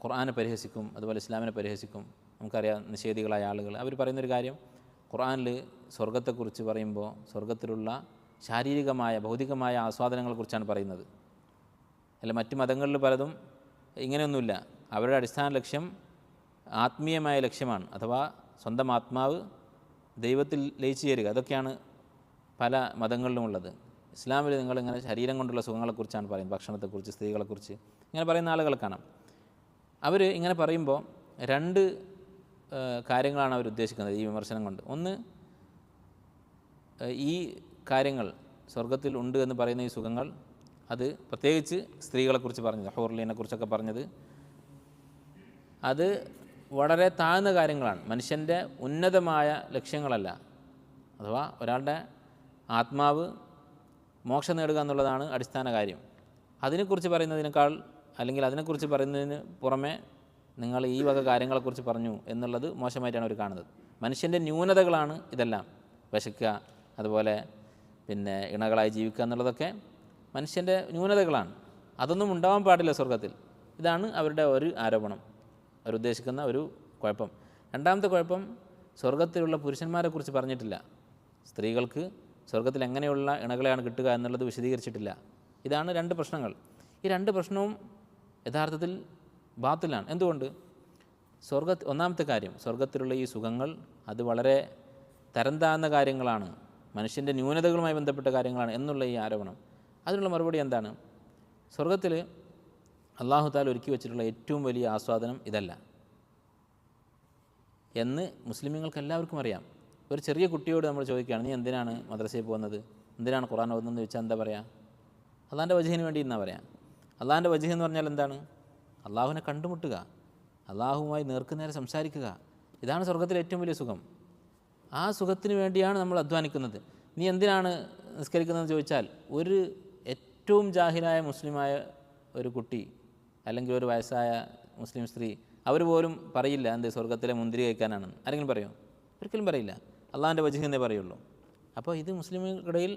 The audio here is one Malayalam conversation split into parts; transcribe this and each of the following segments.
ഖുർആനെ പരിഹസിക്കും, അതുപോലെ ഇസ്ലാമിനെ പരിഹസിക്കും. നമുക്കറിയാം നിഷേധികളായ ആളുകൾ അവർ പറയുന്നൊരു കാര്യം, ഖുർആനിൽ സ്വർഗത്തെക്കുറിച്ച് പറയുമ്പോൾ സ്വർഗത്തിലുള്ള ശാരീരികമായ ഭൗതികമായ ആസ്വാദനങ്ങളെക്കുറിച്ചാണ് പറയുന്നത്. അല്ല, മറ്റ് മതങ്ങളിൽ പലതും ഇങ്ങനെയൊന്നുമില്ല. അവരുടെ അടിസ്ഥാന ലക്ഷ്യം ആത്മീയമായ ലക്ഷ്യമാണ്, അഥവാ സ്വന്തം ആത്മാവ് ദൈവത്തിൽ ലയിച്ചു ചേരുക. അതൊക്കെയാണ് പല മതങ്ങളിലുമുള്ളത്. ഇസ്ലാമിൽ നിങ്ങളിങ്ങനെ ശരീരം കൊണ്ടുള്ള സുഖങ്ങളെക്കുറിച്ചാണ് പറയുന്നത്, ഭക്ഷണത്തെക്കുറിച്ച്, സ്ത്രീകളെക്കുറിച്ച് ഇങ്ങനെ പറയുന്ന ആളുകളെ കാണാം. അവർ ഇങ്ങനെ പറയുമ്പോൾ രണ്ട് കാര്യങ്ങളാണ് അവർ ഉദ്ദേശിക്കുന്നത് ഈ വിമർശനം കൊണ്ട്. ഒന്ന്, ഈ കാര്യങ്ങൾ സ്വർഗത്തിൽ ഉണ്ട് എന്ന് പറയുന്ന ഈ സുഖങ്ങൾ, അത് പ്രത്യേകിച്ച് സ്ത്രീകളെക്കുറിച്ച് പറഞ്ഞത്, ഹൂർലീനെക്കുറിച്ചൊക്കെ പറഞ്ഞത്, അത് വളരെ താഴ്ന്ന കാര്യങ്ങളാണ്, മനുഷ്യൻ്റെ ഉന്നതമായ ലക്ഷ്യങ്ങളല്ല. അഥവാ ഒരാളുടെ ആത്മാവ് മോക്ഷം നേടുക എന്നുള്ളതാണ് അടിസ്ഥാന കാര്യം. അതിനെക്കുറിച്ച് പറയുന്നതിനേക്കാൾ, അല്ലെങ്കിൽ അതിനെക്കുറിച്ച് പറയുന്നതിന് പുറമെ നിങ്ങൾ ഈ വക കാര്യങ്ങളെക്കുറിച്ച് പറഞ്ഞു എന്നുള്ളത് മോശമായിട്ടാണ് അവർ കാണുന്നത്. മനുഷ്യൻ്റെ ന്യൂനതകളാണ് ഇതെല്ലാം. വിശക്കുക, അതുപോലെ ഇണകളായി ജീവിക്കുക എന്നുള്ളതൊക്കെ മനുഷ്യൻ്റെ ന്യൂനതകളാണ്. അതൊന്നും ഉണ്ടാവാൻ പാടില്ല സ്വർഗത്തിൽ. ഇതാണ് അവരുടെ ഒരു ആരോപണം, അവരുദ്ദേശിക്കുന്ന ഒരു കുഴപ്പം. രണ്ടാമത്തെ കുഴപ്പം, സ്വർഗത്തിലുള്ള പുരുഷന്മാരെക്കുറിച്ച് പറഞ്ഞിട്ടില്ല. സ്ത്രീകൾക്ക് സ്വർഗത്തിൽ എങ്ങനെയുള്ള ഇണകളെയാണ് കിട്ടുക എന്നുള്ളത് വിശദീകരിച്ചിട്ടില്ല. ഇതാണ് രണ്ട് പ്രശ്നങ്ങൾ. ഈ രണ്ട് പ്രശ്നവും യഥാർത്ഥത്തിൽ ബാത്തിലാണ്. എന്തുകൊണ്ട്? ഒന്നാമത്തെ കാര്യം, സ്വർഗത്തിലുള്ള ഈ സുഖങ്ങൾ അത് വളരെ തരം താഴ്ന്ന കാര്യങ്ങളാണ്, മനുഷ്യൻ്റെ ന്യൂനതകളുമായി ബന്ധപ്പെട്ട കാര്യങ്ങളാണ് എന്നുള്ള ഈ ആരോപണം, അതിനുള്ള മറുപടി എന്താണ്? സ്വർഗത്തിൽ അല്ലാഹു തആല ഒരുക്കി വെച്ചിട്ടുള്ള ഏറ്റവും വലിയ ആസ്വാദനം ഇതല്ല എന്ന് മുസ്ലിമീങ്ങൾക്ക് എല്ലാവർക്കും അറിയാം. ഒരു ചെറിയ കുട്ടിയോട് നമ്മൾ ചോദിക്കുകയാണ്, നീ എന്തിനാണ് മദ്രസയിൽ പോകുന്നത്, എന്തിനാണ് ഖുർആൻ ഓതുന്നതെന്ന് ചോദിച്ചാൽ എന്താ പറയുക? അള്ളാഹിൻ്റെ വജ്ഹിന് വേണ്ടി എന്നാ പറയാം. അള്ളാഹിൻ്റെ വജ്ഹ് എന്ന് പറഞ്ഞാൽ എന്താണ്? അള്ളാഹുവിനെ കണ്ടുമുട്ടുക, അള്ളാഹുവുമായി നേർക്കുനേരെ സംസാരിക്കുക. ഇതാണ് സ്വർഗത്തിലെ ഏറ്റവും വലിയ സുഖം. ആ സുഖത്തിന് വേണ്ടിയാണ് നമ്മൾ അധ്വാനിക്കുന്നത്. നീ എന്തിനാണ് നിസ്കരിക്കുന്നതെന്ന് ചോദിച്ചാൽ, ഒരു ഏറ്റവും ജാഹിലായ മുസ്ലിമായ ഒരു കുട്ടി അല്ലെങ്കിൽ ഒരു വയസ്സായ മുസ്ലിം സ്ത്രീ അവർ പോലും പറയില്ല എന്ത് സ്വർഗത്തിലെ മുന്തിരി കഴിക്കാനാണെന്ന്. ആരെങ്കിലും പറയുമോ? ഒരിക്കലും പറയില്ല. അള്ളാഹിൻ്റെ വജ്ഹ് എന്നേ പറയുള്ളൂ. അപ്പോൾ ഇത് മുസ്ലിമുകൾക്കിടയിൽ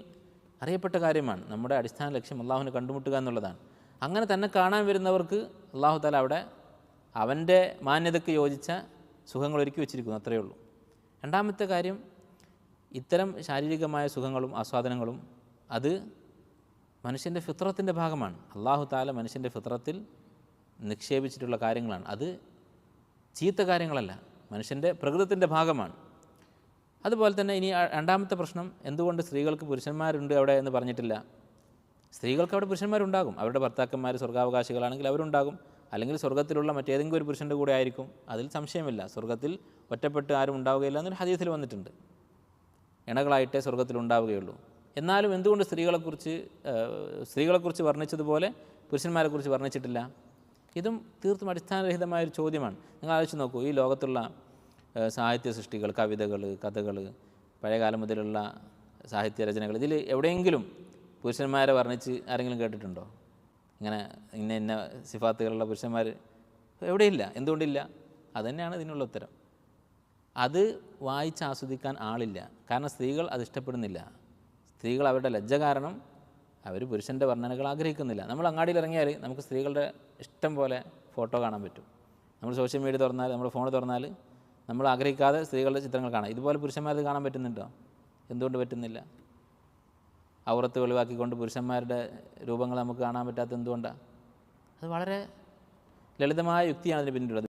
അറിയപ്പെട്ട കാര്യമാണ്. നമ്മുടെ അടിസ്ഥാന ലക്ഷ്യം അള്ളാഹുവിനെ കണ്ടുമുട്ടുക എന്നുള്ളതാണ്. അങ്ങനെ തന്നെ കാണാൻ വരുന്നവർക്ക് അള്ളാഹു തആല അവിടെ അവൻ്റെ മാന്യതയ്ക്ക് യോജിച്ച സുഖങ്ങൾ ഒരുക്കി വെച്ചിരിക്കുന്നു, അത്രയേ ഉള്ളൂ. രണ്ടാമത്തെ കാര്യം, ഇത്തരം ശാരീരികമായ സുഖങ്ങളും ആസ്വാദനങ്ങളും അത് മനുഷ്യൻ്റെ ഫിത്രത്തിൻ്റെ ഭാഗമാണ്. അള്ളാഹു തആല മനുഷ്യൻ്റെ ഫിത്രത്തിൽ നിക്ഷേപിച്ചിട്ടുള്ള കാര്യങ്ങളാണ്. അത് ചീത്ത കാര്യങ്ങളല്ല, മനുഷ്യൻ്റെ പ്രകൃതത്തിൻ്റെ ഭാഗമാണ്. അതുപോലെ തന്നെ ഇനി രണ്ടാമത്തെ പ്രശ്നം, എന്തുകൊണ്ട് സ്ത്രീകൾക്ക് പുരുഷന്മാരുണ്ട് അവിടെ എന്ന് പറഞ്ഞിട്ടില്ല? സ്ത്രീകൾക്ക് അവിടെ പുരുഷന്മാരുണ്ടാകും. അവരുടെ ഭർത്താക്കന്മാർ സ്വർഗാവകാശികളാണെങ്കിൽ അവരുണ്ടാകും, അല്ലെങ്കിൽ സ്വർഗത്തിലുള്ള മറ്റേതെങ്കിലും ഒരു പുരുഷൻ്റെ കൂടെ ആയിരിക്കും. അതിൽ സംശയമില്ല. സ്വർഗത്തിൽ ഒറ്റപ്പെട്ട് ആരും ഉണ്ടാവുകയില്ല എന്നൊരു ഹദീസിൽ വന്നിട്ടുണ്ട്. ഇണകളായിട്ടേ സ്വർഗത്തിൽ ഉണ്ടാവുകയുള്ളൂ. എന്നാലും എന്തുകൊണ്ട് സ്ത്രീകളെക്കുറിച്ച് വർണ്ണിച്ചതുപോലെ പുരുഷന്മാരെക്കുറിച്ച് വർണ്ണിച്ചിട്ടില്ല? ഇതും തീർത്തും അടിസ്ഥാനരഹിതമായൊരു ചോദ്യമാണ്. നിങ്ങൾ ആലോചിച്ച് നോക്കൂ, ഈ ലോകത്തുള്ള സാഹിത്യ സൃഷ്ടികൾ, കവിതകൾ, കഥകൾ, പഴയകാലം മുതലുള്ള സാഹിത്യ രചനകൾ, ഇതിൽ എവിടെയെങ്കിലും പുരുഷന്മാരെ വർണ്ണിച്ച് ആരെങ്കിലും കേട്ടിട്ടുണ്ടോ? ഇങ്ങനെ ഇന്ന സിഫാത്തുകളുള്ള പുരുഷന്മാർ എവിടെയില്ല. എന്തുകൊണ്ടില്ല? അതുതന്നെയാണ് ഇതിനുള്ള ഉത്തരം. അത് വായിച്ച് ആസ്വദിക്കാൻ ആളില്ല. കാരണം സ്ത്രീകൾ അത് ഇഷ്ടപ്പെടുന്നില്ല. സ്ത്രീകൾ അവരുടെ ലജ്ജ കാരണം അവർ പുരുഷൻ്റെ വർണ്ണനകൾ ആഗ്രഹിക്കുന്നില്ല. നമ്മൾ അങ്ങാടിയിൽ ഇറങ്ങിയാൽ നമുക്ക് സ്ത്രീകളുടെ ഇഷ്ടം പോലെ ഫോട്ടോ കാണാൻ പറ്റും. നമ്മൾ സോഷ്യൽ മീഡിയ തുറന്നാൽ, നമ്മുടെ ഫോൺ തുറന്നാൽ നമ്മൾ ആഗ്രഹിക്കാതെ സ്ത്രീകളുടെ ചിത്രങ്ങൾ കാണാം. ഇതുപോലെ പുരുഷന്മാരത് കാണാൻ പറ്റുന്നുണ്ടോ? എന്തുകൊണ്ട് പറ്റുന്നില്ല? ഔറത്ത് വെളിവാക്കിക്കൊണ്ട് പുരുഷന്മാരുടെ രൂപങ്ങൾ നമുക്ക് കാണാൻ പറ്റാത്ത എന്തുകൊണ്ടാണ്? അത് വളരെ ലളിതമായ യുക്തിയാണ് അതിന് പിന്നിലുള്ളത്.